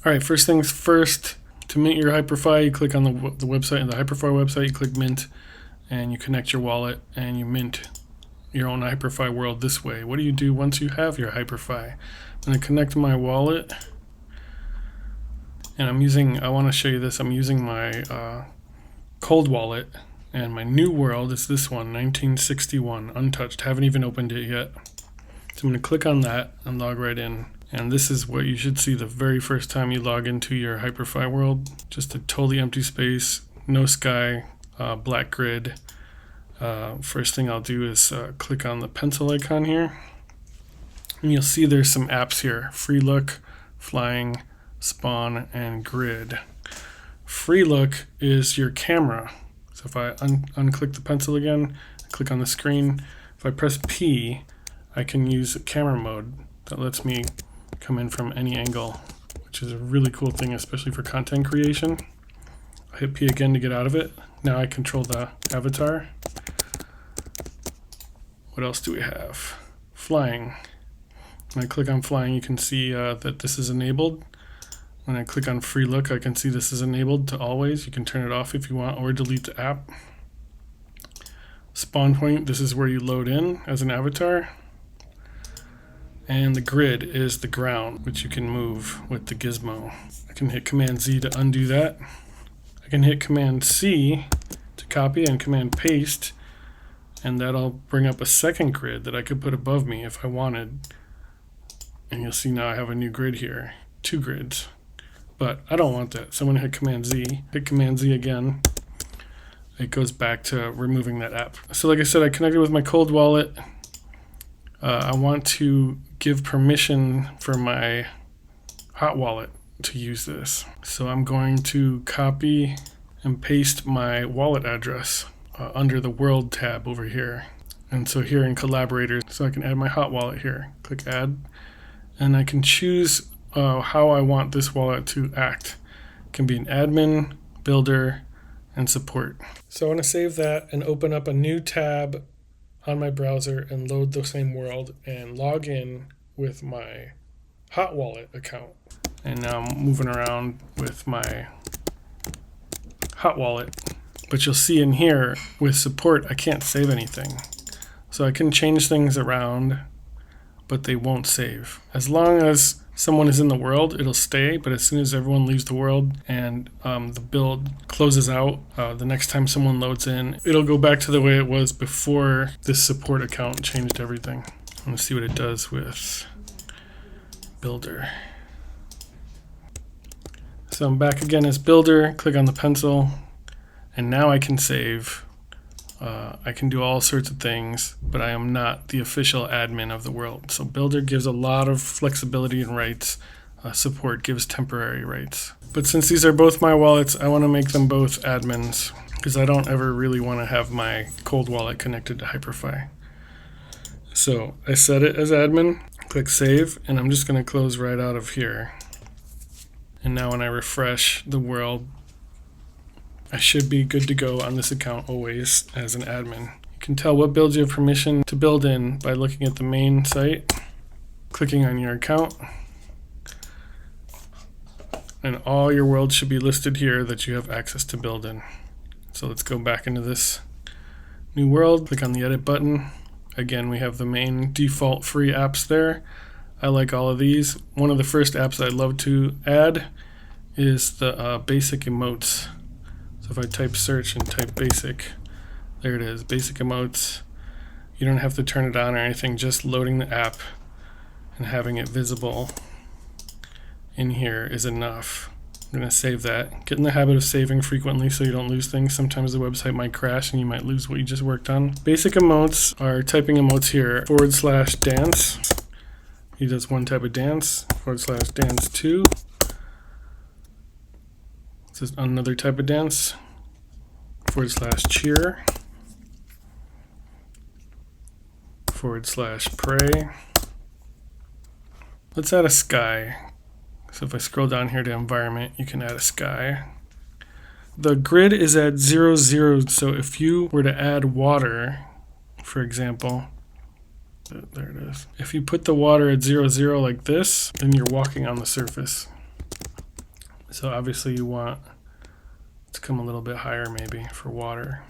All right, first things first, to mint your Hyperfy, you click on the website, and the Hyperfy website, you click mint, and you connect your wallet, and you mint your own Hyperfy world this way. What do you do once you have your Hyperfy? I'm going to connect my wallet, and I want to show you this, I'm using my cold wallet, and my new world is this one, 1961, untouched, haven't even opened it yet. So I'm going to click on that and log right in. And this is what you should see the very first time you log into your Hyperfy world. Just a totally empty space, no sky, black grid. First thing I'll do is click on the pencil icon here. And you'll see there's some apps here. Free Look, Flying, Spawn, and Grid. Free Look is your camera. So if I unclick the pencil again, click on the screen, if I press P, I can use camera mode. That lets me come in from any angle, which is a really cool thing, especially for content creation. I hit P again to get out of it. Now I control the avatar. What else do we have? Flying. When I click on flying, you can see that this is enabled. When I click on free look, I can see this is enabled to always. You can turn it off if you want or delete the app. Spawn point, this is where you load in as an avatar. And the grid is the ground, which you can move with the gizmo. I can hit Command Z to undo that. I can hit Command C to copy and Command paste, and that'll bring up a second grid that I could put above me if I wanted. And you'll see now I have a new grid here, 2 grids. But I don't want that, so I'm going to hit Command Z. Hit Command Z again. It goes back to removing that app. So like I said, I connected with my cold wallet. I want to give permission for my hot wallet to use this. So I'm going to copy and paste my wallet address under the World tab over here. And so here in Collaborators, so I can add my hot wallet here. Click Add, and I can choose how I want this wallet to act. It can be an admin, builder, and support. So I want to save that and open up a new tab on my browser and load the same world and log in with my hot wallet account. And now I'm moving around with my hot wallet. But you'll see in here with support, I can't save anything. So I can change things around, but they won't save. As long as someone is in the world, it'll stay, but as soon as everyone leaves the world and the build closes out, the next time someone loads in, it'll go back to the way it was before this support account changed everything. I'm going to see what it does with Builder. So I'm back again as Builder, click on the pencil, and now I can save. I can do all sorts of things, but I am not the official admin of the world. So Builder gives a lot of flexibility and rights. Support gives temporary rights. But since these are both my wallets, I want to make them both admins because I don't ever really want to have my cold wallet connected to Hyperfy. So I set it as admin, click Save, and I'm just going to close right out of here. And now when I refresh the world, I should be good to go on this account always as an admin. You can tell what builds you have permission to build in by looking at the main site, clicking on your account, and all your worlds should be listed here that you have access to build in. So let's go back into this new world, click on the edit button. Again, we have the main default free apps there. I like all of these. One of the first apps I love to add is the basic emotes. So if I type search and type basic, there it is, basic emotes. You don't have to turn it on or anything, just loading the app and having it visible in here is enough. I'm going to save that. Get in the habit of saving frequently so you don't lose things. Sometimes the website might crash and you might lose what you just worked on. Basic emotes are typing emotes here, /dance. He does one type of dance, /dance 2. This is another type of dance, /cheer, /pray. Let's add a sky. So if I scroll down here to environment, you can add a sky. The grid is at 0, 0, so if you were to add water, for example, there it is. If you put the water at 0, 0 like this, then you're walking on the surface. So obviously you want to come a little bit higher maybe for water.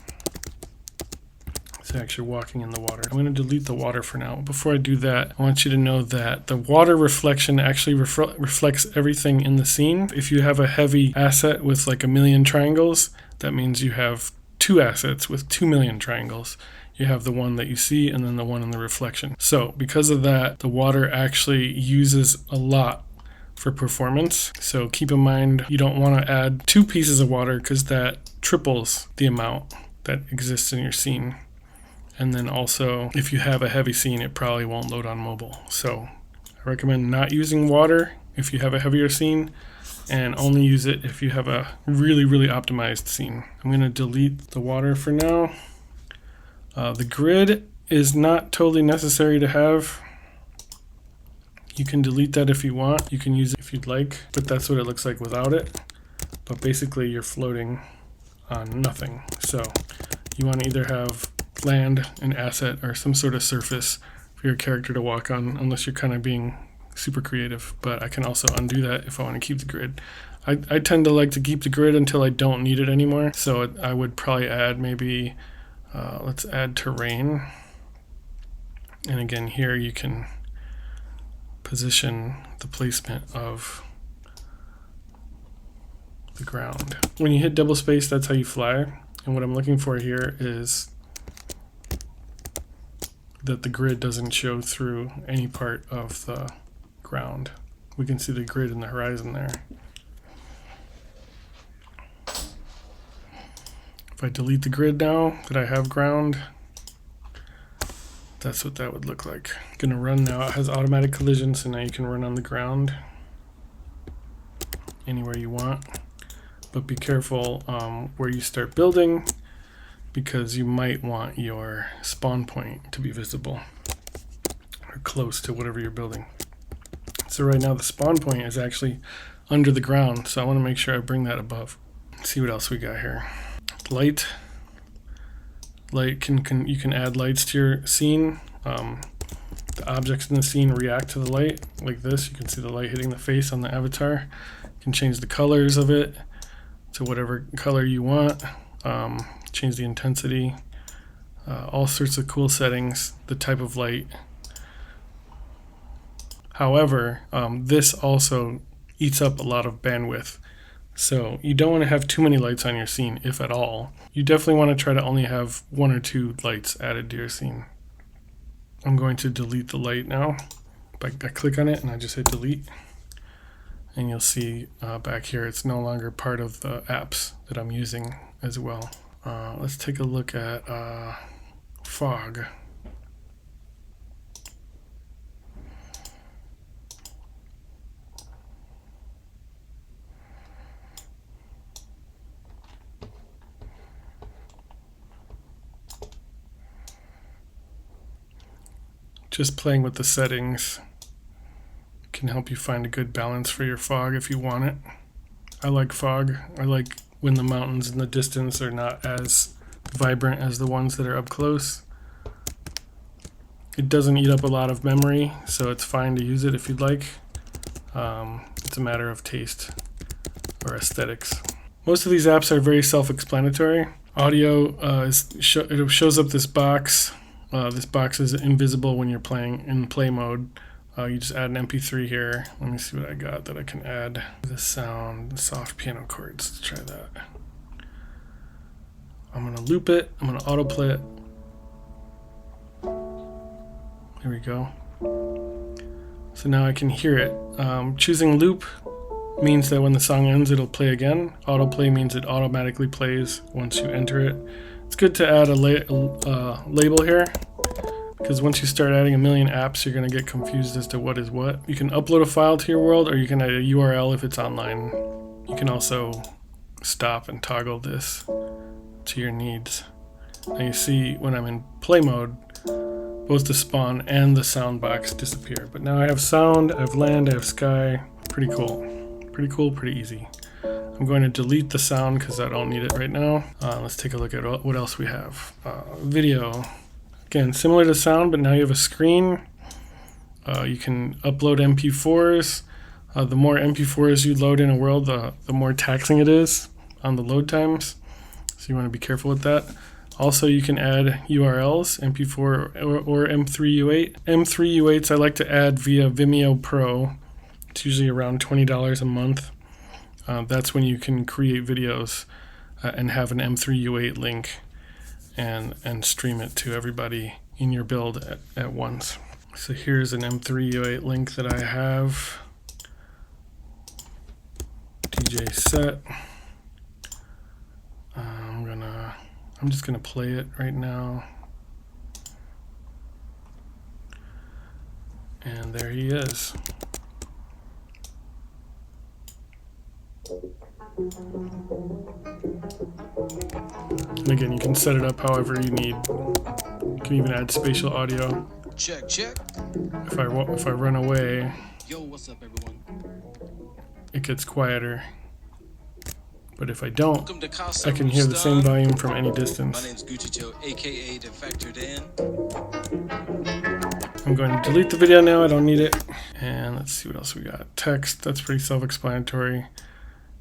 It's actually walking in the water. I'm going to delete the water for now. Before I do that, I want you to know that the water reflection actually reflects everything in the scene. If you have a heavy asset with like 1,000,000 triangles, that means you have 2 assets with 2,000,000 triangles. You have the one that you see and then the one in the reflection. So because of that, the water actually uses a lot for performance. So keep in mind, you don't want to add 2 pieces of water because that triples the amount that exists in your scene. And then also, if you have a heavy scene, it probably won't load on mobile. So I recommend not using water if you have a heavier scene, and only use it if you have a really, really optimized scene. I'm going to delete the water for now. The grid is not totally necessary to have. You can delete that if you want. You can use it if you'd like, but that's what it looks like without it. But basically, you're floating on nothing. So you want to either have land, an asset, or some sort of surface for your character to walk on, unless you're kind of being super creative. But I can also undo that if I want to keep the grid. I tend to like to keep the grid until I don't need it anymore. So I would probably add maybe, let's add terrain. And again, here you can position the placement of the ground. When you hit double space, that's how you fly. And what I'm looking for here is that the grid doesn't show through any part of the ground. We can see the grid in the horizon there. If I delete the grid now that I have ground, that's what that would look like. Gonna run now. It has automatic collision, so now you can run on the ground anywhere you want. But be careful where you start building, because you might want your spawn point to be visible or close to whatever you're building. So right now the spawn point is actually under the ground, so I want to make sure I bring that above. Let's see what else we got here. Light you can add lights to your scene. The objects in the scene react to the light like this. You can see the light hitting the face on the avatar. You can change the colors of it to whatever color you want. Change the intensity, all sorts of cool settings, the type of light. However, this also eats up a lot of bandwidth. So you don't want to have too many lights on your scene, if at all. You definitely want to try to only have 1 or 2 lights added to your scene. I'm going to delete the light now. I click on it and I just hit delete. And you'll see back here, it's no longer part of the apps that I'm using as well. Let's take a look at fog. Just playing with the settings can help you find a good balance for your fog if you want it. I like fog. I like when the mountains in the distance are not as vibrant as the ones that are up close. It doesn't eat up a lot of memory, so it's fine to use it if you'd like. It's a matter of taste or aesthetics. Most of these apps are very self-explanatory. Audio, it shows up this box. This box is invisible when you're playing in play mode. You just add an MP3 here. Let me see what I got that I can add. The sound, the soft piano chords. Let's try that. I'm going to loop it. I'm going to autoplay it. Here we go. So now I can hear it. Choosing loop means that when the song ends, it'll play again. Autoplay means it automatically plays once you enter it. It's good to add a label here, because once you start adding 1,000,000 apps, you're going to get confused as to what is what. You can upload a file to your world, or you can add a URL if it's online. You can also stop and toggle this to your needs. Now you see when I'm in play mode, both the spawn and the sound box disappear. But now I have sound, I have land, I have sky. Pretty cool. Pretty cool, pretty easy. I'm going to delete the sound because I don't need it right now. Let's take a look at what else we have. Video. Again, similar to sound, but now you have a screen. You can upload MP4s. The more MP4s you load in a world, the more taxing it is on the load times. So you want to be careful with that. Also, you can add URLs, MP4 or M3U8. M3U8s I like to add via Vimeo Pro. It's usually around $20 a month. That's when you can create videos and have an M3U8 link and stream it to everybody in your build at once. So here's an M3U8 link that I have. DJ set. I'm just gonna play it right now. And there he is. And again, you can set it up however you need. You can even add spatial audio. Check, check. If I run away, yo, what's up, everyone? It gets quieter. But if I don't, I can hear the same volume from any distance. My name's Gucci Joe, aka The Factored In. I'm going to delete the video now. I don't need it. And let's see what else we got. Text. That's pretty self-explanatory.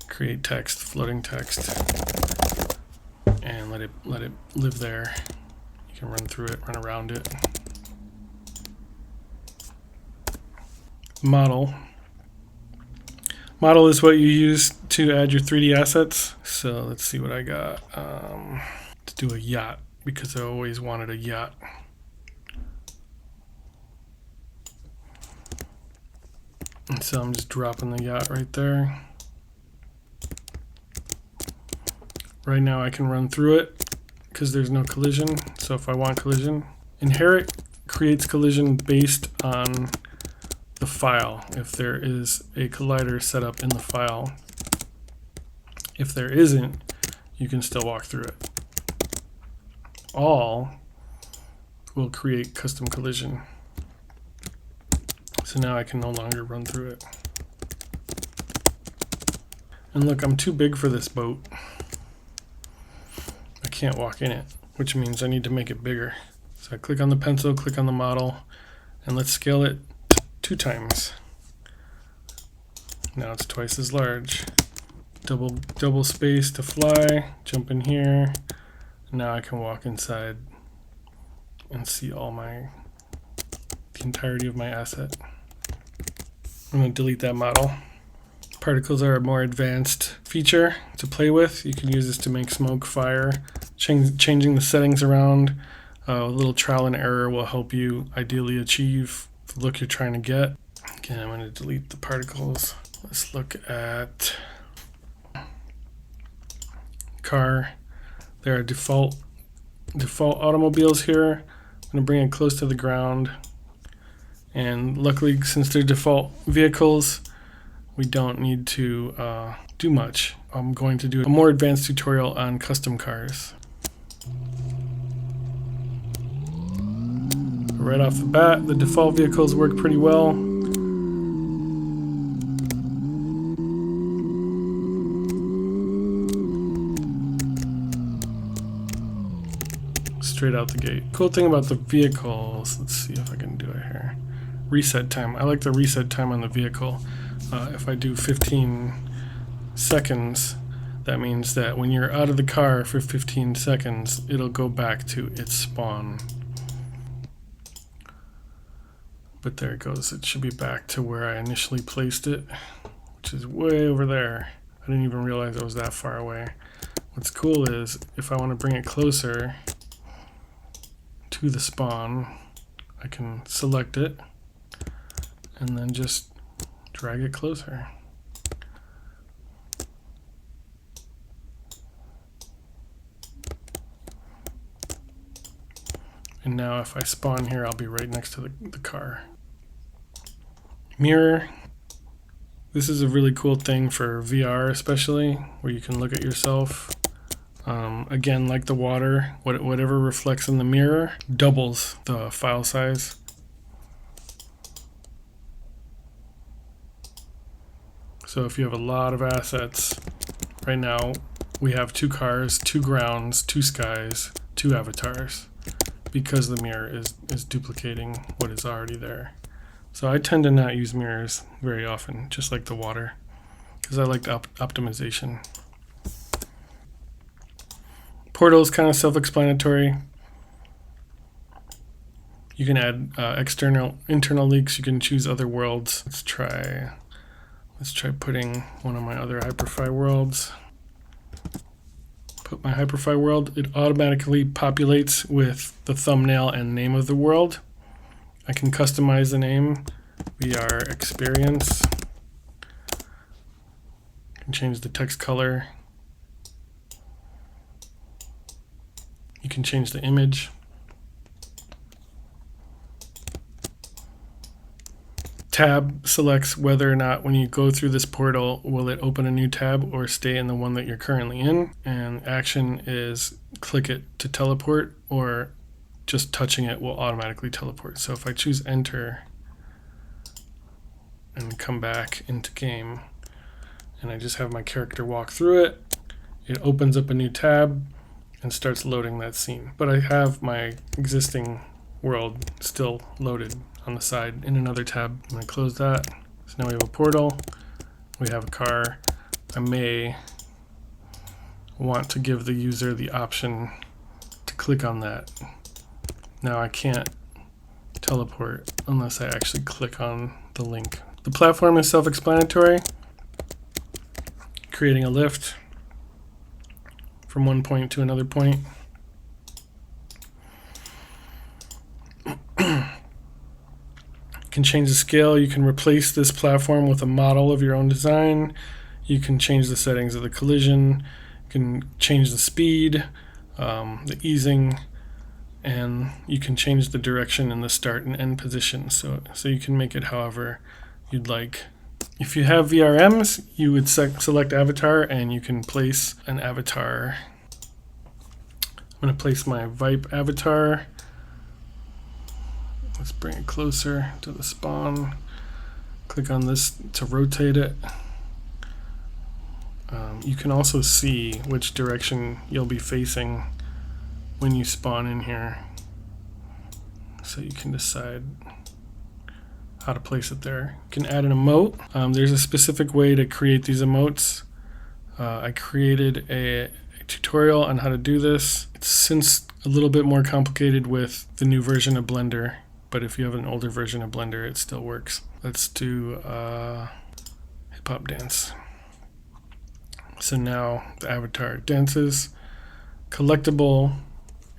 Create text, floating text, and let it live there. You can run through it, run around it. Model. Model is what you use to add your 3D assets. So let's see what I got. Let's do a yacht because I always wanted a yacht. And so I'm just dropping the yacht right there. Right now I can run through it because there's no collision. So if I want collision, inherit creates collision based on the file. If there is a collider set up in the file, if there isn't, you can still walk through it. All will create custom collision. So now I can no longer run through it. And look, I'm too big for this boat. I can't walk in it, which means I need to make it bigger. So I click on the pencil, click on the model, and let's scale it 2 times. Now it's twice as large. Double space to fly, jump in here. Now I can walk inside and see the entirety of my asset. I'm going to delete that model. Particles are a more advanced feature to play with. You can use this to make smoke, fire, changing the settings around. A little trial and error will help you ideally achieve the look you're trying to get. Again, I'm going to delete the particles. Let's look at car. There are default automobiles here. I'm going to bring it close to the ground. And luckily, since they're default vehicles, we don't need to do much. I'm going to do a more advanced tutorial on custom cars. Right off the bat, the default vehicles work pretty well. Straight out the gate. Cool thing about the vehicles, let's see if I can do it here. Reset time. I like the reset time on the vehicle. If I do 15 seconds, that means that when you're out of the car for 15 seconds, it'll go back to its spawn. But there it goes. It should be back to where I initially placed it, which is way over there. I didn't even realize it was that far away. What's cool is if I want to bring it closer to the spawn, I can select it and then just drag it closer. And now if I spawn here, I'll be right next to the car. Mirror. This is a really cool thing for VR especially, where you can look at yourself. Again, like the water, whatever reflects in the mirror doubles the file size. So if you have a lot of assets, right now we have 2 cars, 2 grounds, 2 skies, 2 avatars, because the mirror is duplicating what is already there. So I tend to not use mirrors very often, just like the water, because I like the optimization. Portal is kind of self-explanatory. You can add internal leaks. You can choose other worlds. Let's try putting one of my other Hyperfy worlds. Put my Hyperfy world. It automatically populates with the thumbnail and name of the world. I can customize the name. VR experience. I can change the text color. You can change the image. Tab selects whether or not when you go through this portal, will it open a new tab or stay in the one that you're currently in. And action is click it to teleport, or just touching it will automatically teleport. So if I choose enter and come back into game, and I just have my character walk through it, it opens up a new tab and starts loading that scene. But I have my existing world still loaded on the side in another tab. I'm going to close that. So now we have a portal. We have a car. I may want to give the user the option to click on that. Now I can't teleport unless I actually click on the link. The platform is self-explanatory. Creating a lift from one point to another point. You can change the scale. You can replace this platform with a model of your own design. You can change the settings of the collision. You can change the speed, the easing, and you can change the direction and the start and end position. So you can make it however you'd like. If you have VRMs, you would select avatar, and you can place an avatar. I'm going to place my Vipe avatar. Let's bring it closer to the spawn. Click on this to rotate it. You can also see which direction you'll be facing when you spawn in here. So you can decide how to place it there. You can add an emote. There's a specific way to create these emotes. I created a tutorial on how to do this. It's since a little bit more complicated with the new version of Blender, but if you have an older version of Blender, it still works. Let's do hip hop dance. So now the avatar dances. Collectible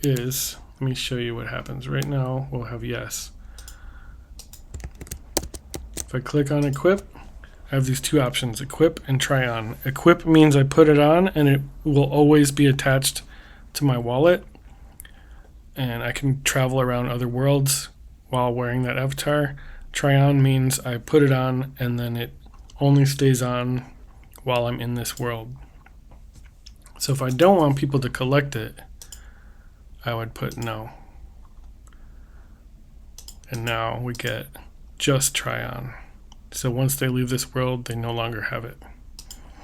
is, let me show you what happens. Right now we'll have yes. If I click on equip, I have these two options, equip and try on. Equip means I put it on and it will always be attached to my wallet, and I can travel around other worlds while wearing that avatar. Try on means I put it on and then it only stays on while I'm in this world. So if I don't want people to collect it, I would put no. And now we get just try on. So once they leave this world, they no longer have it.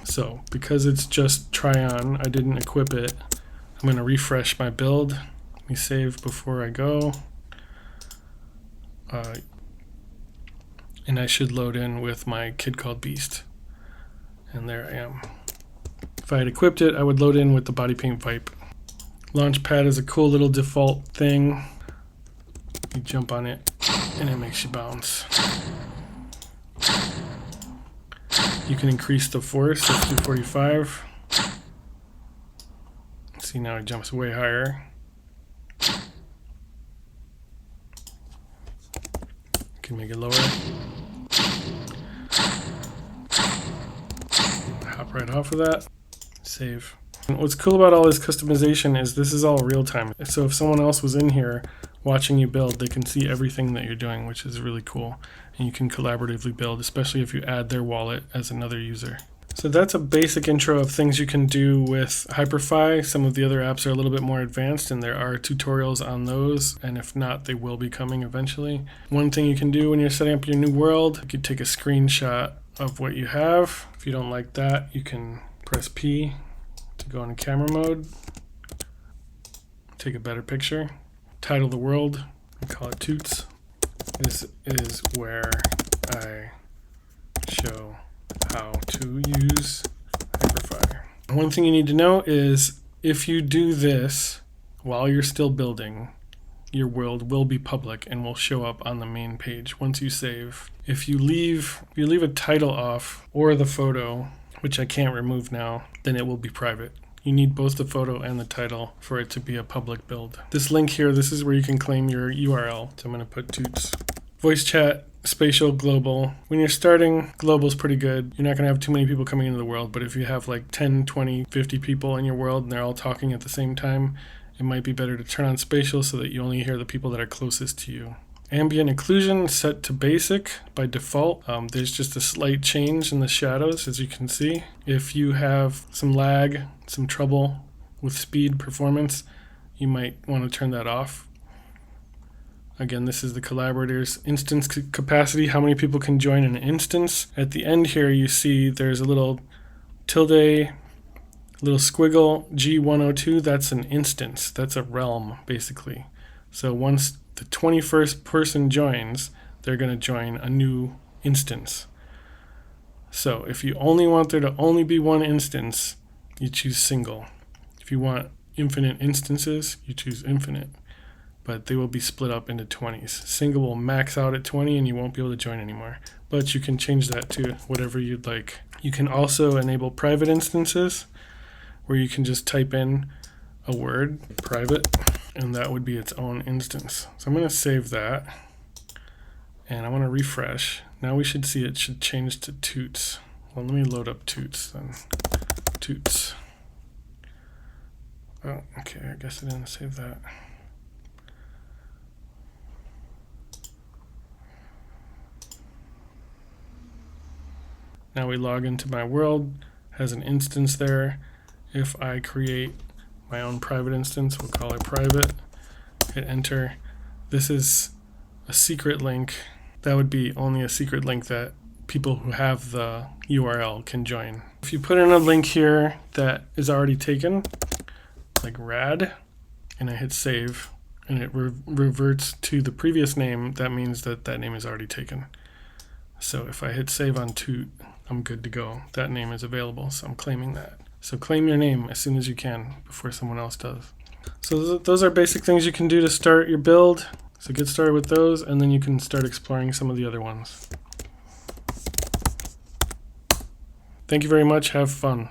So because it's just try on, I didn't equip it. I'm going to refresh my build. Let me save before I go. And I should load in with my kid called Beast. And there I am. If I had equipped it, I would load in with the body paint Vipe. Launchpad is a cool little default thing. You jump on it and it makes you bounce. You can increase the force, let's do 45. See, now it jumps way higher. You can make it lower. Hop right off of that. Save. And what's cool about all this customization is this is all real time. So if someone else was in here watching you build, they can see everything that you're doing, which is really cool. And you can collaboratively build, especially if you add their wallet as another user. So that's a basic intro of things you can do with Hyperfy. Some of the other apps are a little bit more advanced, and there are tutorials on those, and if not, they will be coming eventually. One thing you can do when you're setting up your new world, you can take a screenshot of what you have. If you don't like that, you can press P to go into camera mode, take a better picture, title the world, and call it Toots. This is where I show how to use Hyperfy. One thing you need to know is if you do this while you're still building, your world will be public and will show up on the main page once you save. If you leave a title off or the photo, which I can't remove now, then it will be private. You need both the photo and the title for it to be a public build. This link here, this is where you can claim your URL. So I'm going to put toots. Voice chat, spatial, global. When you're starting, global is pretty good. You're not going to have too many people coming into the world, but if you have like 10, 20, 50 people in your world and they're all talking at the same time, it might be better to turn on spatial so that you only hear the people that are closest to you. Ambient occlusion set to basic by default. There's just a slight change in the shadows, as you can see. If you have some lag, some trouble with speed performance, you might want to turn that off. Again, this is the collaborators instance capacity, how many people can join an instance. At the end here, you see there's a little tilde, little squiggle, G102, that's an instance. That's a realm, basically. So once the 21st person joins, they're going to join a new instance. So if you only want there to only be one instance, you choose single. If you want infinite instances, you choose infinite. But they will be split up into 20s. Single will max out at 20 and you won't be able to join anymore. But you can change that to whatever you'd like. You can also enable private instances where you can just type in a word, private, and that would be its own instance. So I'm going to save that and I want to refresh. Now we should see it should change to toots. Well, let me load up toots then. Toots. Oh, okay, I guess I didn't save that. Now we log into my world, has an instance there. If I create my own private instance, we'll call it private, hit enter. This is a secret link. That would be only a secret link that people who have the URL can join. If you put in a link here that is already taken, like rad, and I hit save, and it reverts to the previous name, that means that that name is already taken. So if I hit save on toot, I'm good to go. That name is available, so I'm claiming that. So claim your name as soon as you can before someone else does. So those are basic things you can do to start your build. So get started with those, and then you can start exploring some of the other ones. Thank you very much. Have fun.